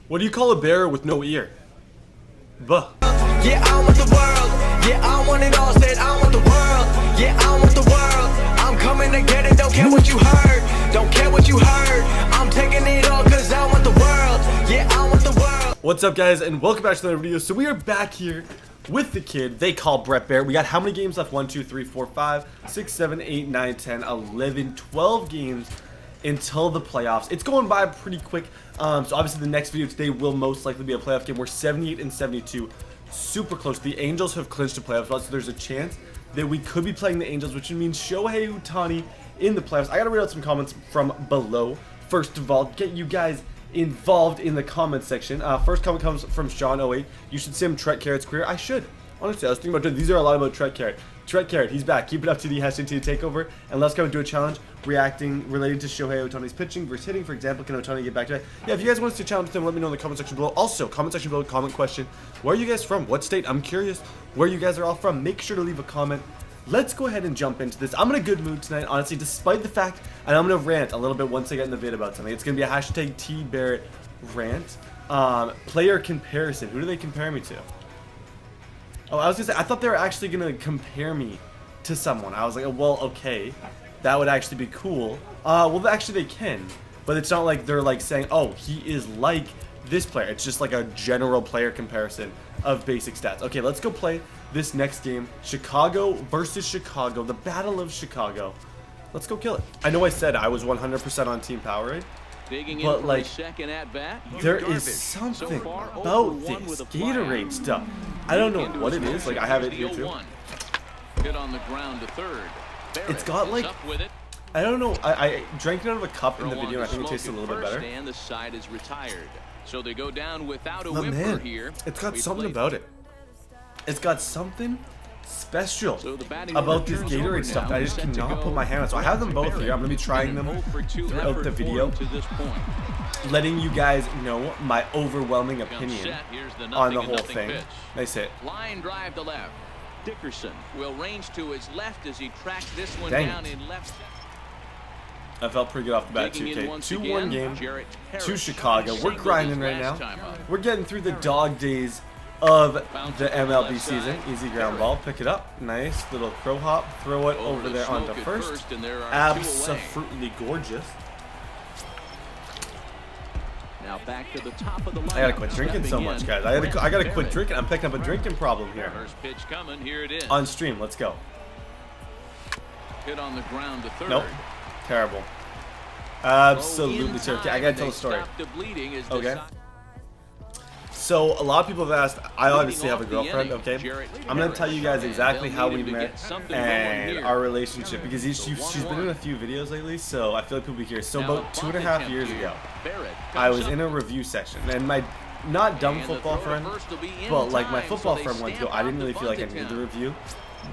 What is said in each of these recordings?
What do you call a bear with no ear? Buh. Yeah, I want the world. Yeah, I want it all. Said I want the world. Yeah, I want the world. I'm coming to get it. Don't care what you heard. Don't care what you heard. I'm taking it all because I want the world. Yeah, I want the world. What's up, guys, and welcome back to another video. So we are back here with the kid they call Brett Barrett. We got how many games left? 1, 2, 3, 4, 5, 6, 7, 8, 9, 10, 11, 12 games until the playoffs. It's going by pretty quick. So obviously the next video today will most likely be a playoff game. We're 78 and 72, super close. The Angels have clinched a playoff spot, so there's a chance that we could be playing the Angels, which means Shohei Ohtani in the playoffs. I gotta read out some comments from below. First of all, get you guys involved in the comment section. First comment comes from Sean08. You should sim Trent Carrett's career. I should. Honestly, I was thinking about doing these. Are a lot about Trent Carrett. Trent Carrett, he's back. Keep it up to the #TD takeover. And let's go and do a challenge reacting related to Shohei Ohtani's pitching versus hitting. For example, can Ohtani get back to it? Yeah, if you guys want us to challenge them, let me know in the comment section below. Also, comment section below, comment question. Where are you guys from? What state? I'm curious where you guys are all from. Make sure to leave a comment. Let's go ahead and jump into this. I'm in a good mood tonight, honestly, despite the fact, and I'm going to rant a little bit once I get in the vid about something. It's going to be a #TDBarrett rant. Player comparison. Who do they compare me to? Oh, I was going to say, I thought they were actually going to compare me to someone. I was like, oh, well, okay, that would actually be cool. Well, actually they can, but it's not like they're like saying, oh, he is like this player. It's just like a general player comparison of basic stats. Okay, let's go play this next game. Chicago versus Chicago, the Battle of Chicago. Let's go kill it. I know I said I was 100% on Team Powerade, but like, there is something about this Gatorade stuff. I don't know what it is. Like, I have it here too. Hit on the ground to third. It's got like, I don't know. I drank it out of a cup in the video. And I think it tasted a little bit better. And the side is retired. So they go down without a but whimper man, here. it's got something about it. It's got something special about this Gatorade stuff that I just cannot put my hand on. So I have them both here. I'm going to be trying them throughout the video, letting you guys know my overwhelming opinion on the whole thing. Nice hit. Line drive to left. Dickerson will range to his left as he tracks this one Dang. down in left. I felt pretty good off the bat, 2K. 2-1 game to Chicago. We're grinding right now. We're getting through the dog days of the MLB season. Easy ground ball. Pick it up. Nice little crow hop. Throw it over there onto first. Absolutely gorgeous. Now back to the top of the line. I gotta quit drinking so much, guys. I gotta quit drinking. I'm picking up a drinking problem here. First pitch coming. Here it is. On stream. Let's go. Hit on the ground to third. Nope. Terrible. Absolutely terrible. Okay, I gotta tell the story. Okay. So a lot of people have asked. I obviously have a girlfriend. Okay. I'm gonna tell you guys exactly how we met and our relationship because she's been in a few videos lately. So I feel like people will be here. So about 2.5 years ago, I was in a review section and my not dumb football friend, but like my football friend went to go. I didn't really feel like I needed the review.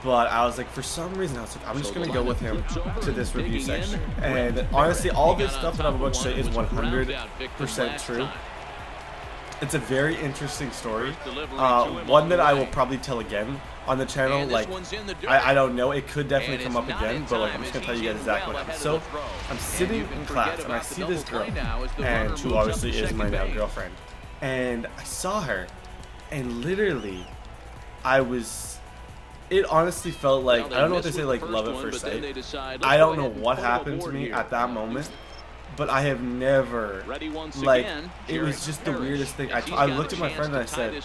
But I was like, for some reason, I was like, I'm just going to go with him to this review section. And honestly, all this stuff that I'm about to say is 100% true. It's a very interesting story. One that I will probably tell again on the channel. Like, I don't know. It could definitely come up again. But like, I'm just going to tell you guys exactly what happened. So, I'm sitting in class, and I see this girl. And who obviously is my now girlfriend. And I saw her. And literally, it honestly felt like, I don't know what they say, like love at first sight. I don't know what happened to me at that moment, but I have never, like, it was just the weirdest thing. I looked at my friend and I said,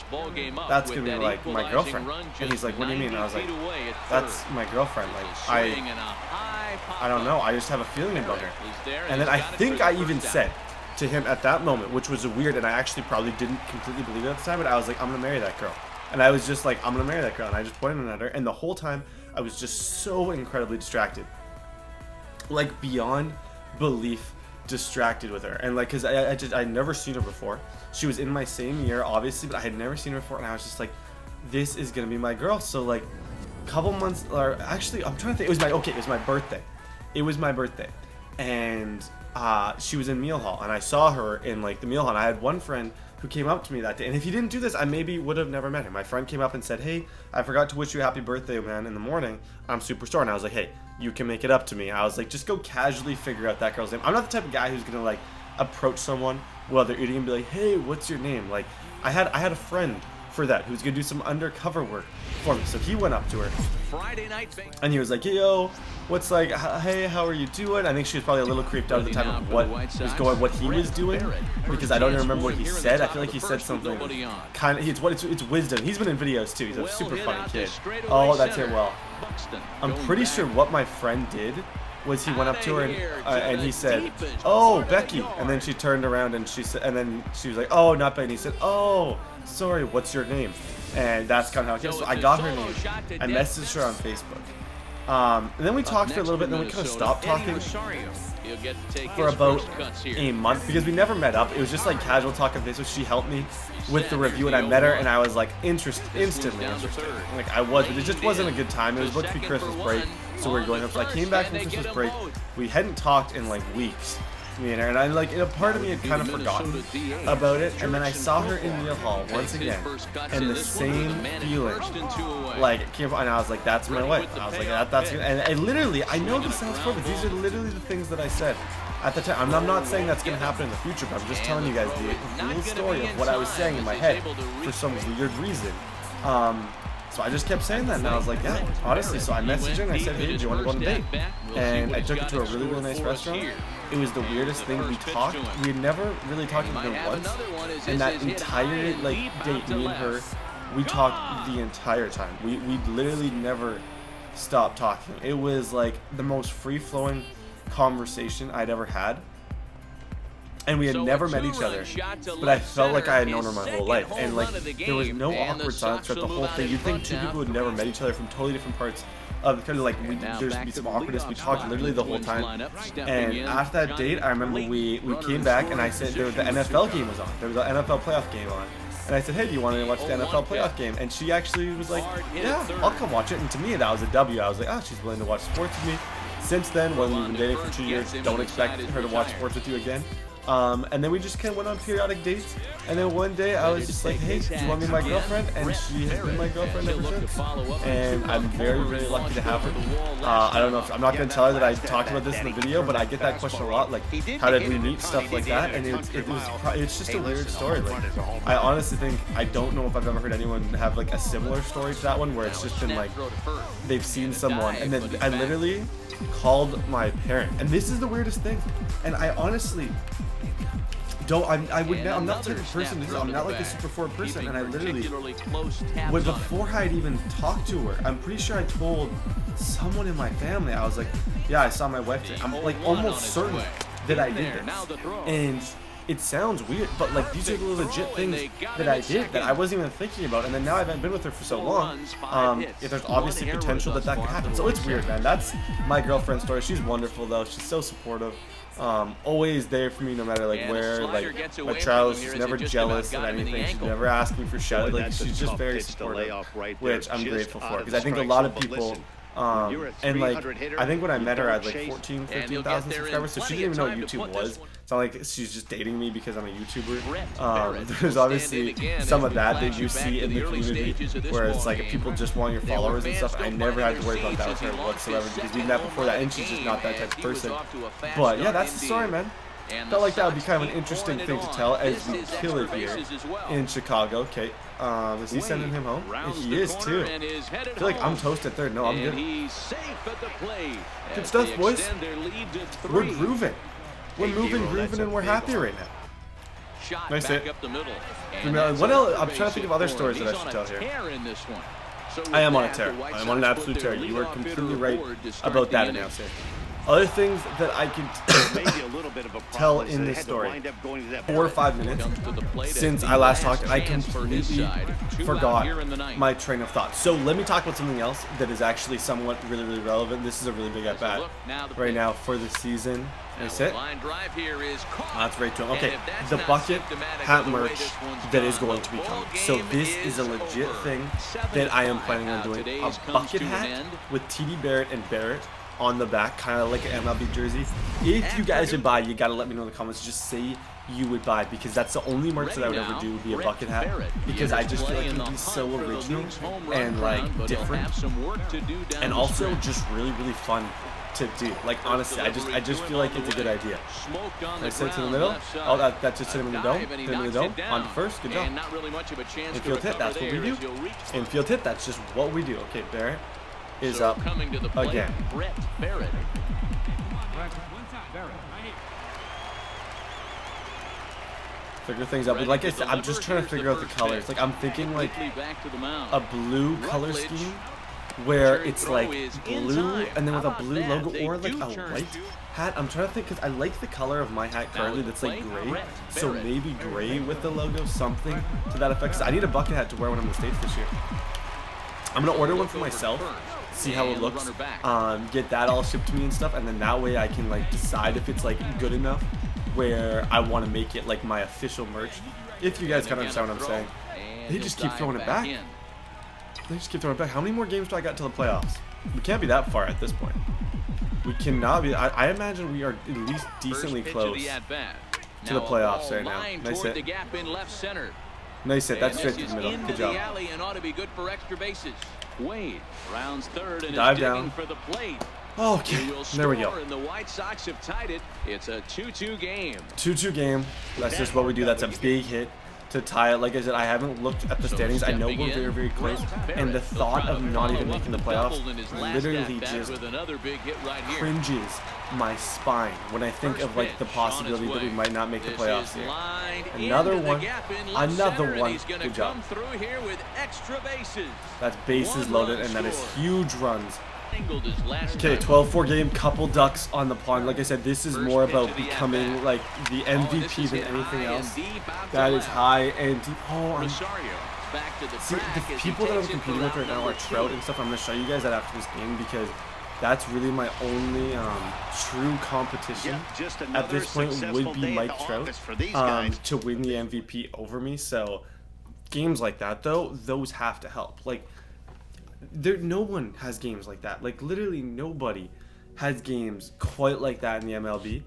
that's going to be like my girlfriend. And he's like, what do you mean? And I was like, that's my girlfriend. Like, I don't know. I just have a feeling about her. And then I think I even said to him at that moment, which was weird, and I actually probably didn't completely believe it at the time, but I was like, I'm going to marry that girl. And I was just like, I'm going to marry that girl. And I just pointed at her. And the whole time, I was just so incredibly distracted. Like, beyond belief distracted with her. And, like, because I'd never seen her before. She was in my same year, obviously, but I had never seen her before. And I was just like, this is going to be my girl. So, like, a couple months, or actually, I'm trying to think. It was my birthday. It was my birthday. And she was in meal hall. And I saw her in, like, the meal hall. And I had one friend who came up to me that day. And if he didn't do this, I maybe would have never met him. My friend came up and said, hey, I forgot to wish you a happy birthday, man, in the morning. I'm super sore. And I was like, hey, you can make it up to me. I was like, just go casually figure out that girl's name. I'm not the type of guy who's going to, like, approach someone while they're eating and be like, hey, what's your name? Like, I had a friend for that who's gonna do some undercover work for me. So he went up to her and he was like, yo, what's like, hey, how are you doing? I think she was probably a little creeped out at the time of what he was doing, because I don't even remember what he said. I feel like he said something kind of, it's wisdom. He's been in videos too. He's a super funny kid. Oh, that's it. Well, I'm pretty sure what my friend did was he went up to her and he said, oh, Becky, and then she turned around and she said, and then she was like, oh, not Becky. And he said, oh, sorry, what's your name? And that's kind of how it goes. So I got her name. I messaged her on Facebook. And then we talked for a little bit, and then we kind of stopped talking for about a month because we never met up. It was just like casual talk on Facebook. She helped me with the review, and I met her, and I was like instantly interested. Like I was, but it just wasn't a good time. It was supposed to be Christmas break, so we were going up. So I came back from Christmas break. We hadn't talked in like weeks. Me and her, and I like, a part of me had kind of forgotten about it, and then I saw her in Neil Hall once again, and the same feeling like came, and I was like, that's my wife. I was like, that's good. And I literally, I know this sounds funny, but these are literally the things that I said at the time. I'm not saying that's gonna happen in the future, but I'm just telling you guys the real story of what I was saying in my head for some weird reason. So I just kept saying that, and I was like, yeah, honestly. So I messaged her and I said, hey, do you want to go on a date? And I took her to a really, really nice restaurant. It was the weirdest thing. We talked. We had never really talked to her once. And that entire like date, me and her, we talked the entire time. We literally never stopped talking. It was like the most free-flowing conversation I'd ever had. And we had never met each other, but I felt like I had known her my whole life, and like there was no awkward silence throughout the whole thing. You'd think two people who had never met each other from totally different parts of the country, like there'd be some awkwardness. We talked literally the whole time, and after that date, I remember we came back, and I said the NFL game was on. There was an NFL playoff game on. And I said, hey, do you want to watch the NFL playoff game? And she actually was like, yeah, I'll come watch it. And to me, that was a W. I was like, oh, she's willing to watch sports with me. Since then, when we've been dating for 2 years, don't expect her to watch sports with you again. And then we just kind of went on periodic dates. And then one day I was just like, hey, do you want to be my girlfriend? And she has been my girlfriend ever since. And I'm very, very lucky to have her. I don't know if, I'm not going to tell her that I talked about this in the video, but I get that question a lot. Like, how did we meet? Stuff like that. And it's just a weird story. Like, I honestly think, I don't know if I've ever heard anyone have like a similar story to that one, where it's just been like, they've seen someone. And then I literally called my parent. And this is the weirdest thing. And I honestly I'm not the type of person, I'm not like a super forward person, and I literally, before I'd even talked to her, I'm pretty sure I told someone in my family, I was like, yeah, I saw my wife today. I'm like almost certain that I did this. And it sounds weird, but like these are the legit things that I did that I wasn't even thinking about, and then now I've been with her for so long, if there's obviously potential that could happen. So it's weird, man. That's my girlfriend's story. She's wonderful though. She's so supportive. Always there for me no matter like where, like my trials. She's never jealous of anything. She's never asking for shit. Like she's just very supportive, which I'm grateful for, because I think a lot of people, and like I think when I met her I had like 15,000 subscribers, so she didn't even know what YouTube was. It's not like she's just dating me because I'm a YouTuber. There's obviously some of that you see in the community, where it's like if people just want your followers and stuff. I never had to worry about that with her whatsoever, because we met before that, and she's just not that type of person. But yeah, that's the story, man. Felt like that would be kind of an interesting thing to tell as we kill it here in Chicago. Okay, is he sending him home? He is too. I feel like I'm toast at third. No, I'm good. Good stuff, boys. We're grooving. We're moving, grooving, and we're happy right now. Nice hit. What else? I'm trying to think of other stories that I should tell here. I am on a tear. I am on an absolute tear. You are completely right about that announcing. Other things that I can tell in this story, 4 or 5 minutes since I last talked, I completely forgot my train of thought. So let me talk about something else that is actually somewhat really, really relevant. This is a really big at bat right now for the season. That's it. That's right to him. Okay, the bucket hat merch that is going to be coming. So this is a legit thing that I am planning on doing. A bucket hat with TDBarrett and Barrett on the back, kind of like an MLB jersey. If you guys would buy, you gotta let me know in the comments. Just say you would buy, because that's the only merch that I would ever do would be a bucket hat, because I just feel like it would be so original and like different, and also just really, really fun to do. Like, honestly, I just feel like it's a good idea. Nice hit to the middle. Oh, that just hit him in the dome. Hit him in the dome. On to first. Good job. Infield hit. That's what we do. Infield hit. That's just what we do. Okay, Barrett is up again. Barrett. Figure things out. But like I said, I'm just trying to figure out the colors. Like, I'm thinking like a blue color scheme where it's like blue and then with a blue logo, or like a white hat. I'm trying to think because I like the color of my hat currently that's like gray. So maybe gray with the logo, something to that effect. 'Cause I need a bucket hat to wear when I'm in the States this year. I'm gonna order one for myself, see how it looks, get that all shipped to me and stuff, and then that way I can like decide if it's like good enough where I want to make it like my official merch. If you guys kind of understand what I'm saying. They just keep throwing it back. They just keep throwing it back. How many more games do I got till the playoffs? We can't be that far at this point. We cannot be. I imagine we are at least decently close to the playoffs right now. Nice hit. Nice hit. That's straight to the middle. Good job. Wade rounds third and dive is down for the plate. Okay, there we go. And the White Sox have tied it. It's a 2-2 game. 2-2 game. That's just what we do. That's a big hit to tie it. Like I said, I haven't looked at the standings. I know we're very, very close. And the thought of not even making the playoffs literally just cringes my spine when I think of like the possibility that we might not make the playoffs here. Another one. Another one. Good job. That's bases loaded, and that is huge runs. Okay, 12-4 game, couple ducks on the pond. Like I said, this is more about becoming like the MVP than anything else. That is high and deep. Oh, see, the people that I'm competing with right now are Trout and stuff. I'm going to show you guys that after this game because that's really my only true competition at this point would be Mike Trout to win the MVP over me. So games like that, though, those have to help. Like, no one has games like that. Like, literally nobody has games quite like that in the MLB,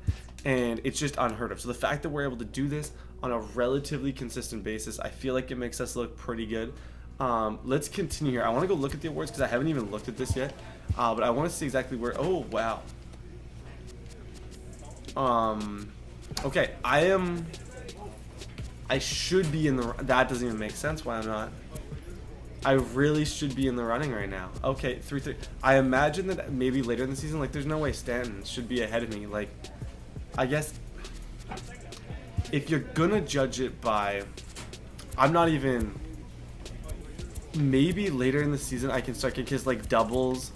and it's just unheard of. So the fact that we're able to do this on a relatively consistent basis, I feel like it makes us look pretty good. Let's continue here. I want to go look at the awards because I haven't even looked at this yet, but I want to see exactly where. Oh wow. Okay, I should be in the. That doesn't even make sense. Why I'm not. I really should be in the running right now. Okay, 3-3. I imagine that maybe later in the season, like, there's no way Stanton should be ahead of me. Like, I guess if you're gonna judge it by, I'm not even. Maybe later in the season I can start because like doubles,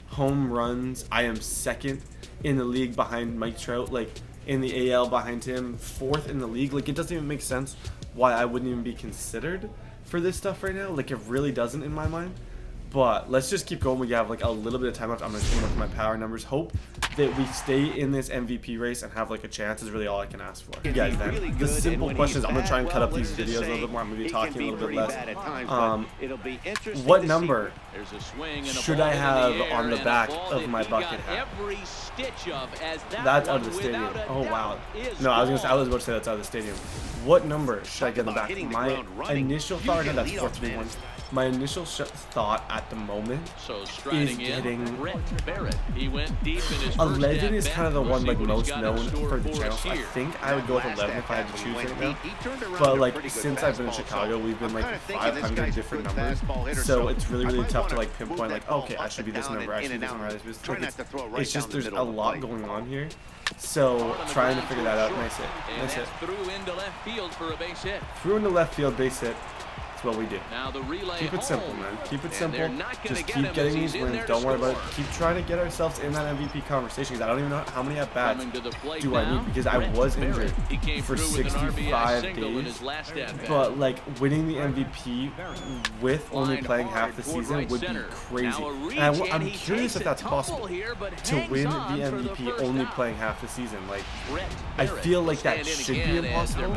home runs. I am second in the league behind Mike Trout. Like in the AL behind him, fourth in the league. Like it doesn't even make sense why I wouldn't even be considered for this stuff right now. Like it really doesn't in my mind. But let's just keep going. We have like a little bit of time left. I'm gonna look at my power numbers. Hope that we stay in this MVP race and have like a chance is really all I can ask for. You guys, then the simple questions. I'm gonna try and cut up these videos a little bit more. I'm gonna be talking a little bit less. What number should I have on the back of my bucket hat? That's out of the stadium. Oh wow. No, I was about to say that's out of the stadium. What number should I get on the back? My initial thought, again, that's 4-3-1. My initial thought at the moment is getting 11 is kind of the one like most known for the channel. So I think I would go with 11 if I had to choose right now. But like since I've been in Chicago, we've been like 500 different numbers. So it's really tough to like pinpoint like, okay, I should be this number, I should be this number, I should be this number. It's just there's a lot going on here. So trying to figure that out. Nice hit. Nice hit. Through into left field for a base hit. Through into left field, base hit. That's what we do. Keep it simple, man. Keep it simple. Just keep getting these wins. Don't worry about it. Keep trying to get ourselves in that MVP conversation. Because I don't even know how many at bats do I need. Because I was injured for 65 days. But like winning the MVP with only playing half the season would be crazy. And I'm curious if that's possible to win the MVP only playing half the season. Like I feel like that should be impossible.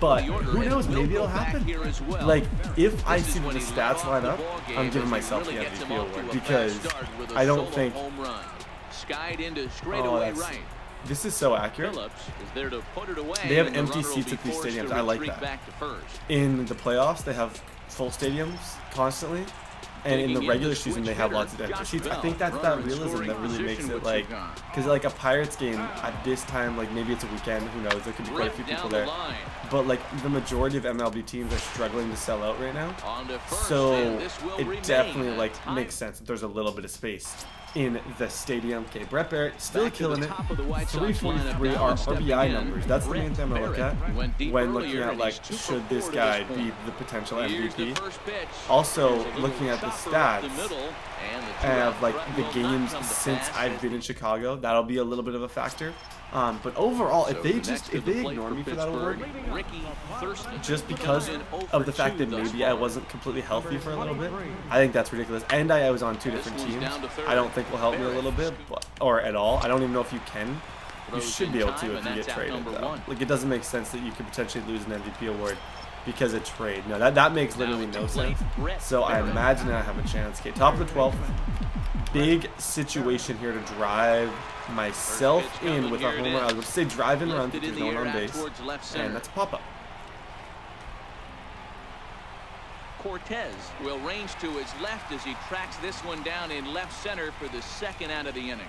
But who knows? Maybe it'll happen. Like if I see the stats line up, I'm giving myself the MVP award because I don't think. Oh, this is so accurate. They have empty seats at these stadiums. I like that. In the playoffs, they have full stadiums constantly. And in the regular season, they have lots of extra sheets. I think that's that realism that really makes it like, because like a Pirates game at this time, like maybe it's a weekend, who knows? There could be quite a few people there. But like the majority of MLB teams are struggling to sell out right now, so it definitely like makes sense that there's a little bit of space in the stadium. Okay, Brett Barrett still killing it. 343 are RBI numbers. That's the main thing I look at when looking at like, should this guy be the potential MVP. Also looking at the stats of like the games since I've been in Chicago, that'll be a little bit of a factor. But overall, if they ignore me for that award, just because of the fact that maybe I wasn't completely healthy for a little bit, I think that's ridiculous. And I was on 2 different teams. I don't think will help me a little bit, or at all. I don't even know if you can. You should be able to if you get traded, though. Like, it doesn't make sense that you could potentially lose an MVP award because of trade. No, that makes literally no sense. So I imagine I have a chance. Okay, top of the 12th. Big situation here to drive myself in with a home run. I was going to say drive and run because there's no one on base. And that's a pop-up. Cortez will range to his left as he tracks this one down in left center for the second out of the inning.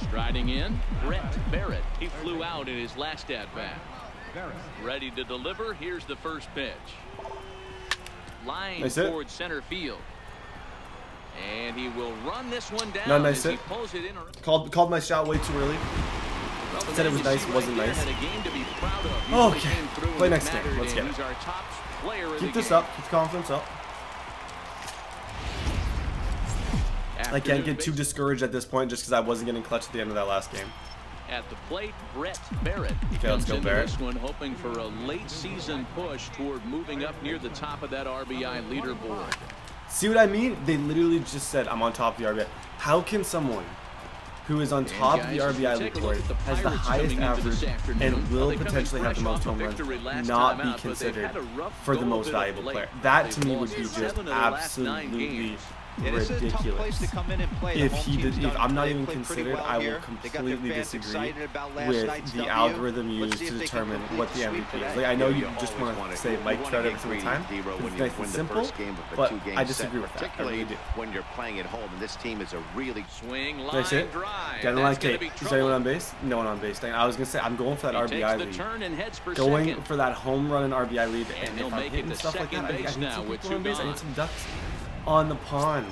Striding in, Brett Barrett. He flew out in his last at-bat. Ready to deliver. Here's the first pitch. Line towards center field. And he will run this one down. Not nice hit. Called my shot way too early. Said it was nice, wasn't nice. Okay, play next game. Let's get it. Keep this up, keep the confidence up. I can't get too discouraged at this point just because I wasn't getting clutch at the end of that last game. At the plate, Brett Barrett. Okay, let's go, Barrett. This one hoping for a late season push toward moving up near the top of that RBI leaderboard. See what I mean? They literally just said I'm on top of the RBI. How can someone who is on top of the RBI leaderboard, has the highest average, and will potentially have the most home runs, not be considered for the most valuable player? That to me would be just absolutely ridiculous. If I'm not even considered, I will completely disagree with the algorithm used to determine what the MVP is. Like, I know you just want to say Mike Trout every single time. It's nice and simple, but I disagree with that. I really do. When you're playing at home, and this team is a really swing line drive. Got a line Kate. Is anyone on base? No one on base. I was gonna say I'm going for that RBI lead. Going for that home run and RBI lead, and if I'm hitting stuff like that, I need some people on base. I need some ducks on the pond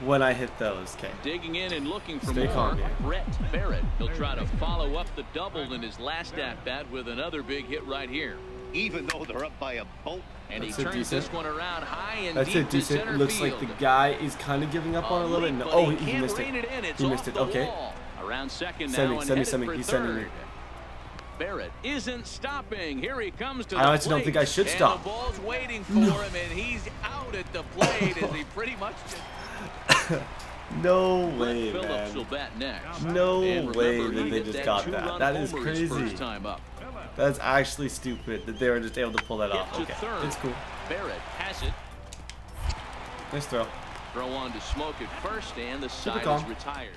when I hit those. Okay. Digging in and looking for more. Brett Barrett. He'll try to follow up the double in his last at-bat with another big hit right here. Even though they're up by a bolt. And he turns this one around high and that's deep it, decent. To center Looks field. like the guy is kind of giving up on it a little bit. No, oh, he missed it. He missed it. Okay. Around second now send me. He's sending me. Barrett isn't stopping. Here he comes to the I actually don't think I should stop. And the ball's waiting for him, and he's out at the plate as he pretty much just... No way, Phillips will bat next. No way that they just got that. That is crazy. That's actually stupid that they were just able to pull that off. Okay, it's cool. Barrett has it. Nice throw. Throw on to Smoke at first, and the side is retired.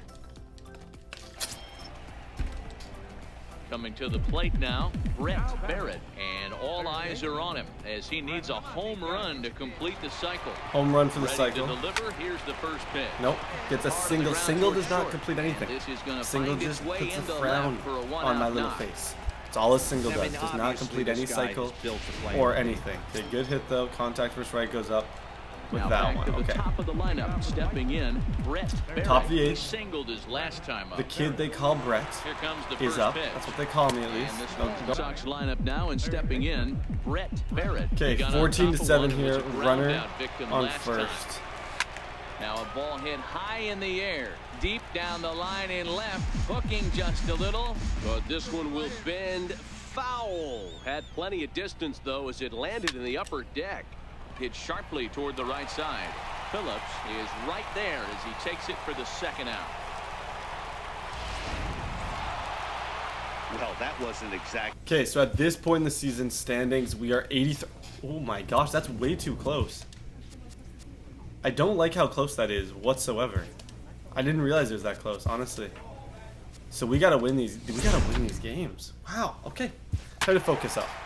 Coming to the plate now, Brett Barrett, and all eyes are on him as he needs a home run to complete the cycle. Home run for the cycle. To deliver. Here's the first pitch. Nope, gets a single. Single does not complete anything. Single just puts a frown on my little face. It's all a single does. Does not complete any cycle or anything. Okay, good hit though. Contact first right goes up. With now that one, okay. Top of the lineup, stepping in, Brett Barrett. Top of the eighth. Singled his last time up. The kid they call Brett is up. Pitch. That's what they call me at least. And this Sox lineup now, and stepping in, Brett Barrett. Okay, 14-7 here. Runner on first. Now a ball hit high in the air, deep down the line in left, hooking just a little. But this one will bend foul. Had plenty of distance though as it landed in the upper deck. Hit sharply toward the right side. Phillips is right there as he takes it for the second out. Well, that wasn't exact. Okay, so at this point in the season standings, we are 83. Oh my gosh, that's way too close. I don't like how close that is whatsoever. I didn't realize it was that close, honestly. So we gotta win these. We gotta win these games. Wow. Okay. Try to focus up.